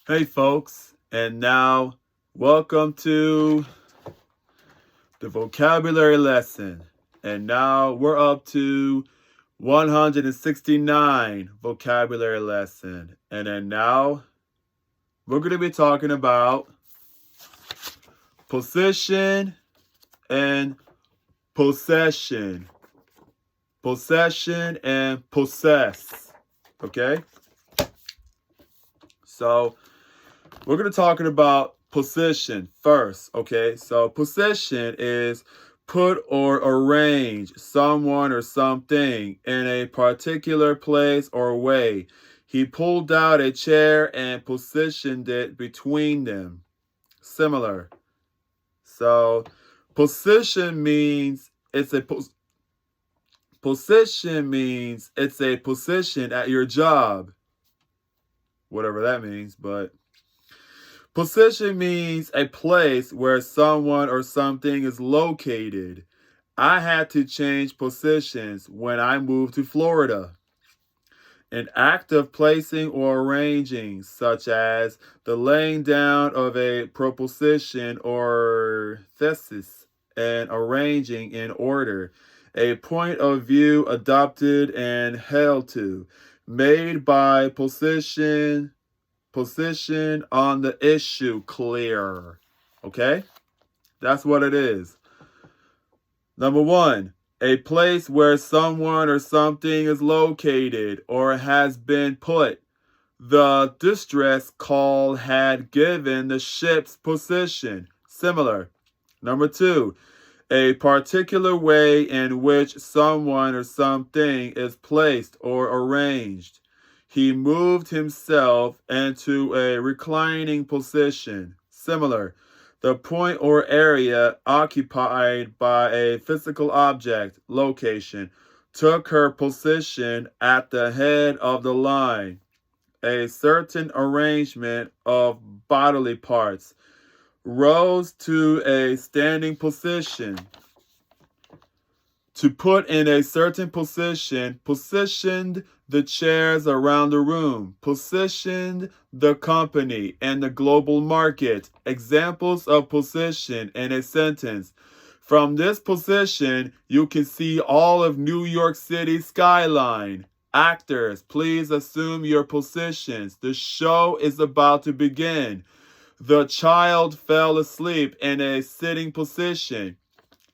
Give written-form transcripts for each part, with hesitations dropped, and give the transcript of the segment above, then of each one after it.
Hey, folks, and now welcome to the vocabulary lesson. And now we're up to 169 vocabulary lesson. And then now we're going to be talking about position and possession. Possession and possess. Okay? So we're going to talking about position first, okay? So position is put or arrange someone or something in a particular place or way. He pulled out a chair and positioned it between them. Similar. So position means position means it's a position at your job. Whatever that means, but position means a place where someone or something is located. I had to change positions when I moved to Florida. An act of placing or arranging, such as the laying down of a proposition or thesis, and arranging in order. A point of view adopted and held to, made by position on the issue clear. Okay? That's what it is. Number one, a place where someone or something is located or has been put. The distress call had given the ship's position. Similar. Number two, a particular way in which someone or something is placed or arranged. He moved himself into a reclining position. Similar. The point or area occupied by a physical object, location, took her position at the head of the line. A certain arrangement of bodily parts rose to a standing position. To put in a certain position, positioned the chairs around the room, positioned the company and the global market. Examples of position in a sentence. From this position, you can see all of New York City's skyline. Actors, please assume your positions. The show is about to begin. The child fell asleep in a sitting position.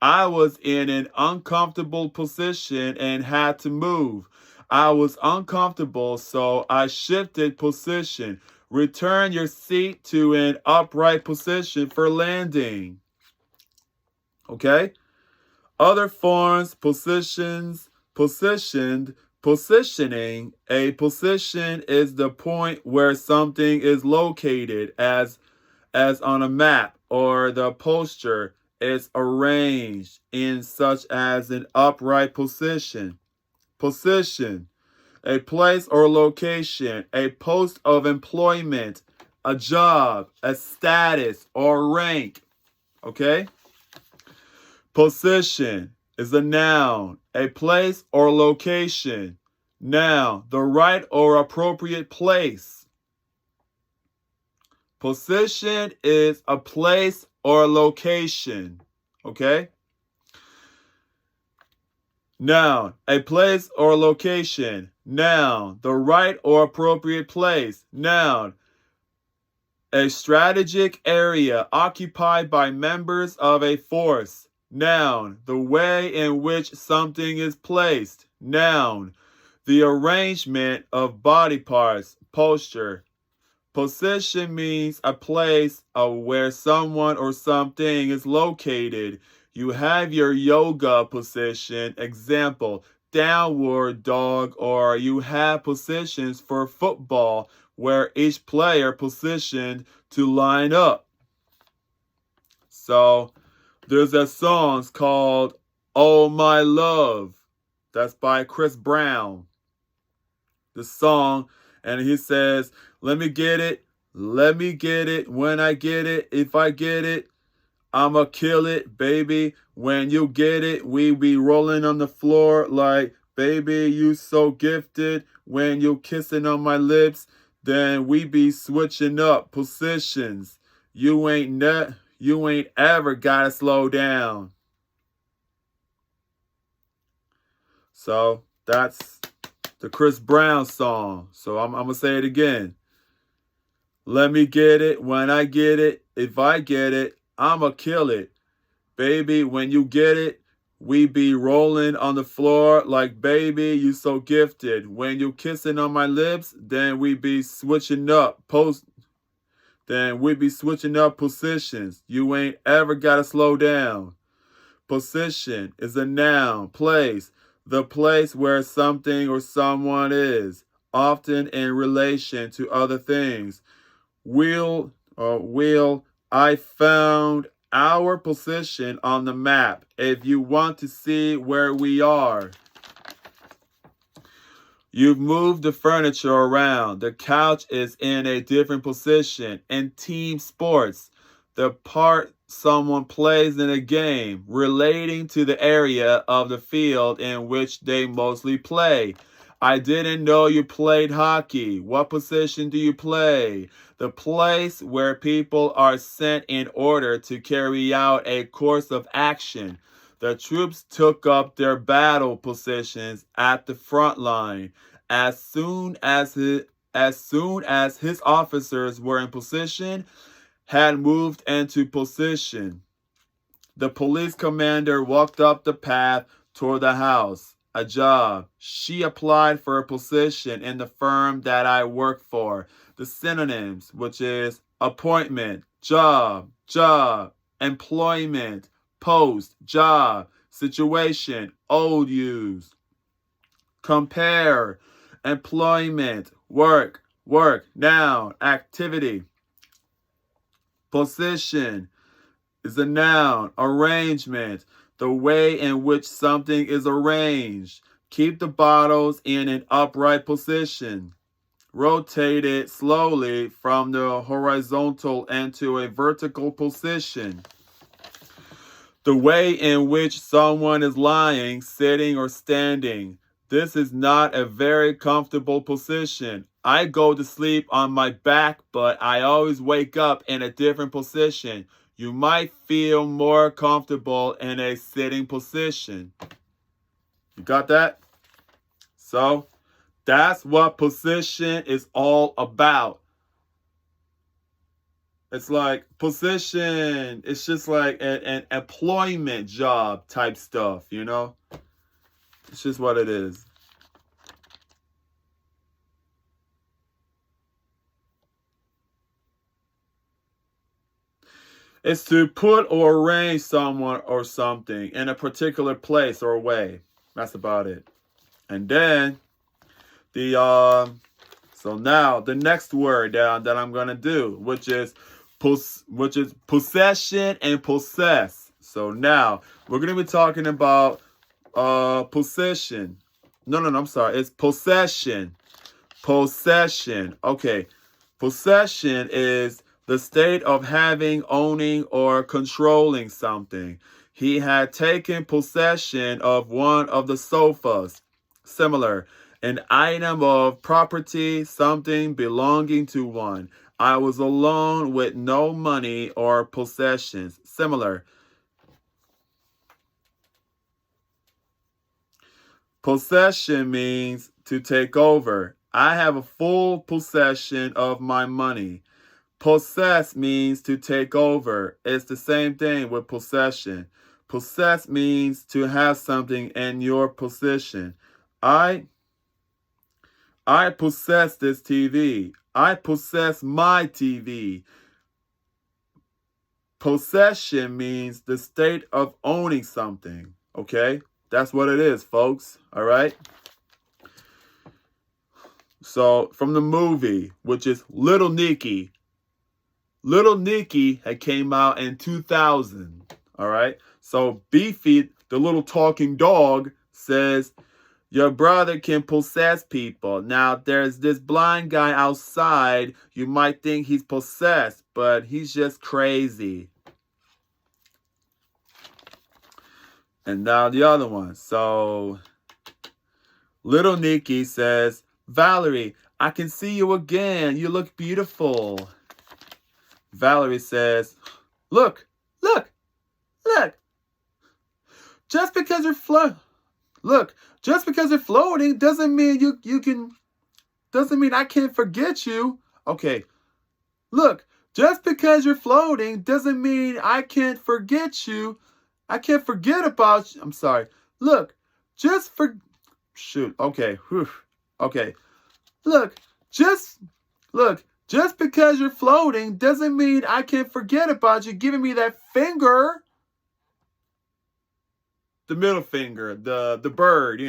I was in an uncomfortable position and had to move. I was uncomfortable, so I shifted position. Return your seat to an upright position for landing. Okay? Other forms, positions, positioned, positioning. A position is the point where something is located as on a map, or the posture is arranged in such as an upright position. Position, a place or location, a post of employment, a job, a status or rank. Okay? Position is a noun, a place or location. Noun, the right or appropriate place. Position is a place or location. Okay? Noun, a place or location. Noun, the right or appropriate place. Noun, a strategic area occupied by members of a force. Noun, the way in which something is placed. Noun, the arrangement of body parts, posture. Position means a place where someone or something is located. You have your yoga position, example, downward dog, or you have positions for football where each player positioned to line up. So there's a song called Oh My Love. That's by Chris Brown. The song, and he says, let me get it, when I get it, if I get it, I'ma kill it, baby. When you get it, we be rolling on the floor like, baby, you so gifted. When you kissing on my lips, then we be switching up positions. You ain't ever gotta slow down. So that's the Chris Brown song. So I'm gonna say it again. Let me get it when I get it. If I get it, I'ma kill it. Baby, when you get it, we be rolling on the floor like, baby, you so gifted. When you kissing on my lips, then we be switching up positions. You ain't ever gotta slow down. Position is a noun, place, the place where something or someone is, often in relation to other things. I found our position on the map if you want to see where we are. You've moved the furniture around. The couch is in a different position. In team sports, the part someone plays in a game relating to the area of the field in which they mostly play. I didn't know you played hockey. What position do you play? The place where people are sent in order to carry out a course of action. The troops took up their battle positions at the front line. As soon as his officers were in position, had moved into position, the police commander walked up the path toward the house. A job. She applied for a position in the firm that I work for. The synonyms, which is appointment, job, employment, post, job, situation, old use. Compare, employment, work, noun, activity. Position is a noun, arrangement, the way in which something is arranged. Keep the bottles in an upright position. Rotate it slowly from the horizontal into a vertical position. The way in which someone is lying, sitting, or standing. This is not a very comfortable position. I go to sleep on my back, but I always wake up in a different position. You might feel more comfortable in a sitting position. You got that? So, that's what position is all about. It's like position, it's just like an employment job type stuff, you know? It's just what it is. It's to put or arrange someone or something in a particular place or way. That's about it. And then so now the next word that I'm gonna do, which is possession and possess. So now we're gonna be talking about possession. No, I'm sorry. It's possession. Possession. Okay. Possession is the state of having, owning, or controlling something. He had taken possession of one of the sofas. Similar. An item of property, something belonging to one. I was alone with no money or possessions. Similar. Possession means to take over. I have a full possession of my money. Possess means to take over. It's the same thing with possession. Possess means to have something in your possession. I possess this TV. I possess my TV. Possession means the state of owning something. Okay? That's what it is, folks. All right? So, from the movie, which is Little Nicky. Little Nicky had came out in 2000. All right? So, Beefy, the little talking dog, says, your brother can possess people. Now, there's this blind guy outside. You might think he's possessed, but he's just crazy. And now the other one. So, Little Nicky says, Valerie, I can see you again. You look beautiful. Valerie says, look, look, look. Just because you're floating doesn't mean doesn't mean I can't forget you. Okay. Look, just because you're floating doesn't mean I can't forget you. I can't forget about you. I'm sorry. Look, okay. Whew. Okay. Look, just because you're floating doesn't mean I can't forget about you giving me that finger. The middle finger, the bird,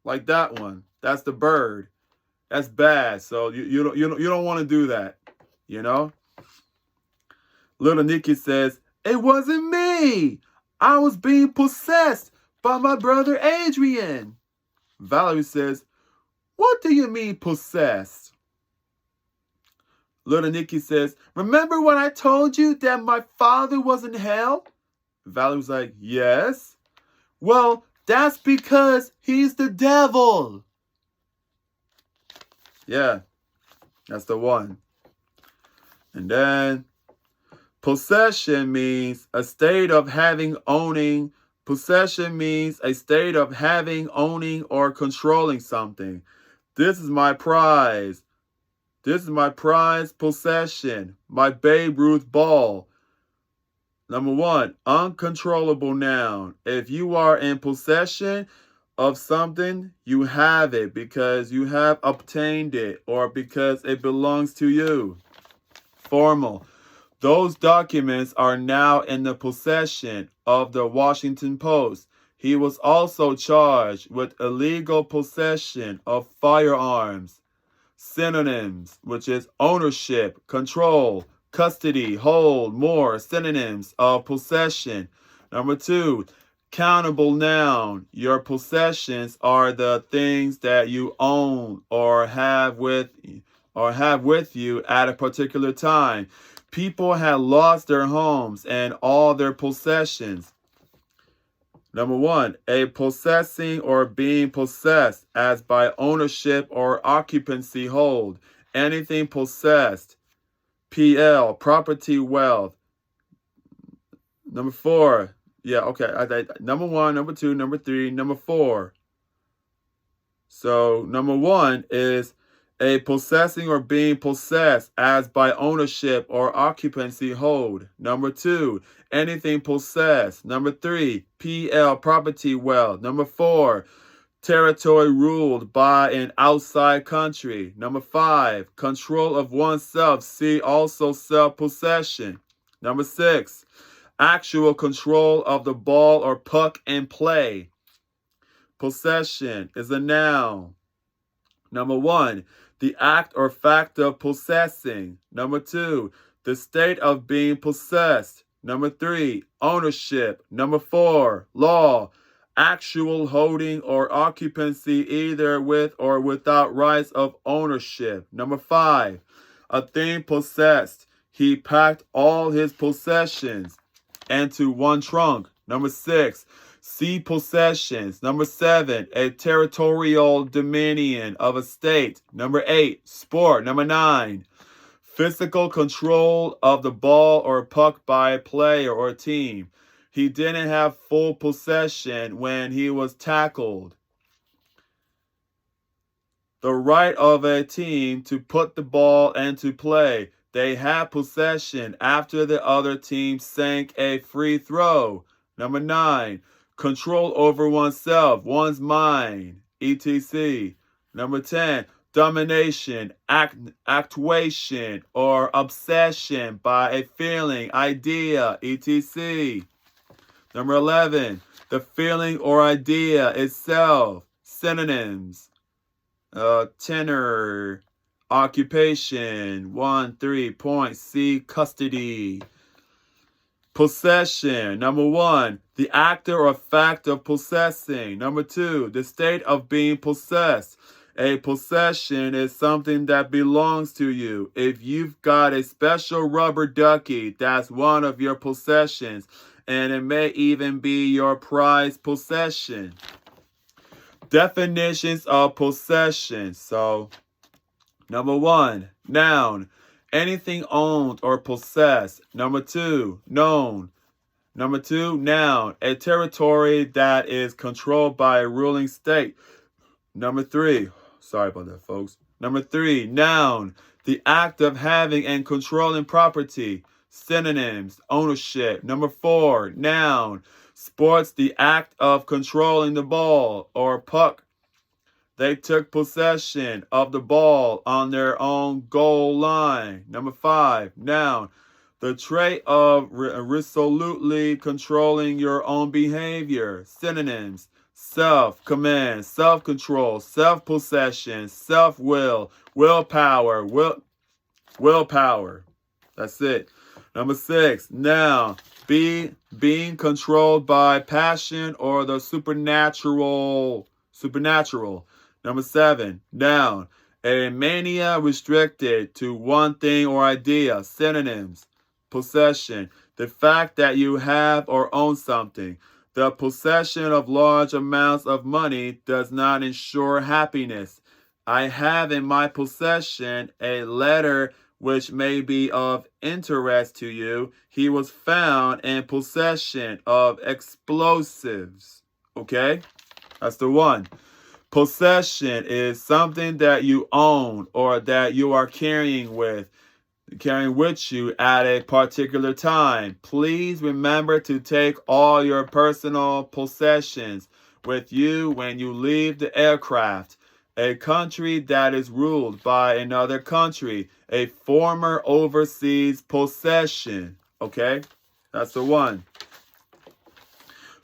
like that one. That's the bird. That's bad. So you don't want to do that, Little Nikki says, it wasn't me. I was being possessed by my brother Adrian. Valerie says, what do you mean possessed? Little Nikki says, remember when I told you that my father was in hell? Valerie's like, yes. Well, that's because he's the devil. Yeah, that's the one. And then possession means a state of having, owning. Possession means a state of having, owning, or controlling something. This is my prize. This is my prized possession. My Babe Ruth ball. Number 1, uncontrollable noun. If you are in possession of something, you have it because you have obtained it or because it belongs to you. Formal. Those documents are now in the possession of the Washington Post. He was also charged with illegal possession of firearms. Synonyms, which is ownership, control, custody, hold, more. Synonyms of possession. Number 2, countable noun. Your possessions are the things that you own or have with you at a particular time. People had lost their homes and all their possessions. Number 1, a possessing or being possessed as by ownership or occupancy hold. Anything possessed. PL, property, wealth. Number 4, yeah, okay. Number 1, number 2, number 3, number 4. So number 1 is a possessing or being possessed as by ownership or occupancy hold. Number 2, anything possessed. Number 3, PL, property, wealth. Number 4, territory ruled by an outside country. Number 5, control of oneself. See also self-possession. Number 6, actual control of the ball or puck in play. Possession is a noun. Number 1, the act or fact of possessing. Number 2, the state of being possessed. Number 3, ownership. Number 4, law. Actual holding or occupancy either with or without rights of ownership. Number 5, a thing possessed. He packed all his possessions into one trunk. Number 6, see possessions. Number 7, a territorial dominion of a state. Number 8, sport. Number 9, physical control of the ball or puck by a player or team. He didn't have full possession when he was tackled. The right of a team to put the ball into play. They had possession after the other team sank a free throw. Number 9, control over oneself, one's mind, etc. Number 10, domination, actuation, or obsession by a feeling, idea, etc. Number 11, the feeling or idea itself, synonyms, tenor, occupation, 3 point, C, custody. Possession. Number 1, the actor or fact of possessing. Number 2, the state of being possessed. A possession is something that belongs to you. If you've got a special rubber ducky, that's one of your possessions, and it may even be your prized possession. Definitions of possession. So, Number 1, noun, anything owned or possessed. Number 2, known. Number 2, noun, a territory that is controlled by a ruling state. Number 3, sorry about that, folks. Number 3, noun, the act of having and controlling property. Synonyms, ownership. Number 4, noun, sports, the act of controlling the ball or puck. They took possession of the ball on their own goal line. Number 5, noun, the trait of resolutely controlling your own behavior. Synonyms, self-command, self-control, self-possession, self-will, willpower, willpower. That's it. Number 6, noun, being controlled by passion or the supernatural. Number 7, noun, a mania restricted to one thing or idea. Synonyms, possession, the fact that you have or own something. The possession of large amounts of money does not ensure happiness. I have in my possession a letter which may be of interest to you. He was found in possession of explosives. Okay? That's the 1. Possession is something that you own or that you are carrying with you at a particular time. Please remember to take all your personal possessions with you when you leave the aircraft. A country that is ruled by another country, a former overseas possession. Okay? That's the 1.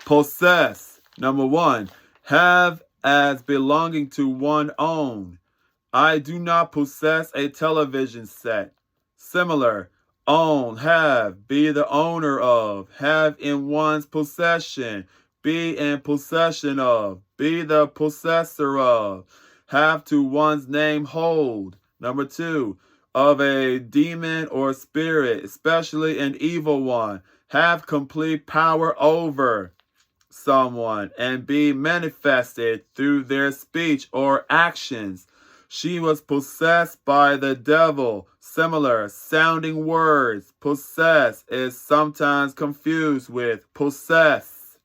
Possess. Number 1, have as belonging to one own. I do not possess a television set. Similar, own, have, be the owner of, have in one's possession, be in possession of, be the possessor of, have to one's name hold. Number 2, of a demon or spirit, especially an evil one, have complete power over someone and be manifested through their speech or actions. She was possessed by the devil. Similar sounding words. Possess is sometimes confused with possess.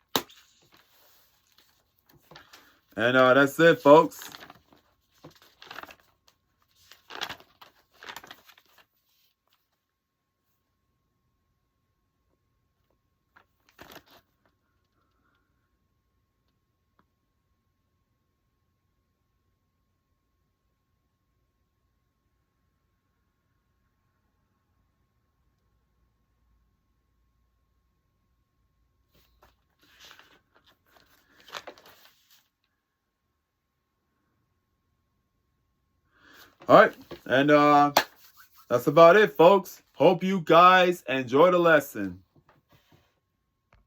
And that's it, folks. All right, and that's about it, folks. Hope you guys enjoy the lesson.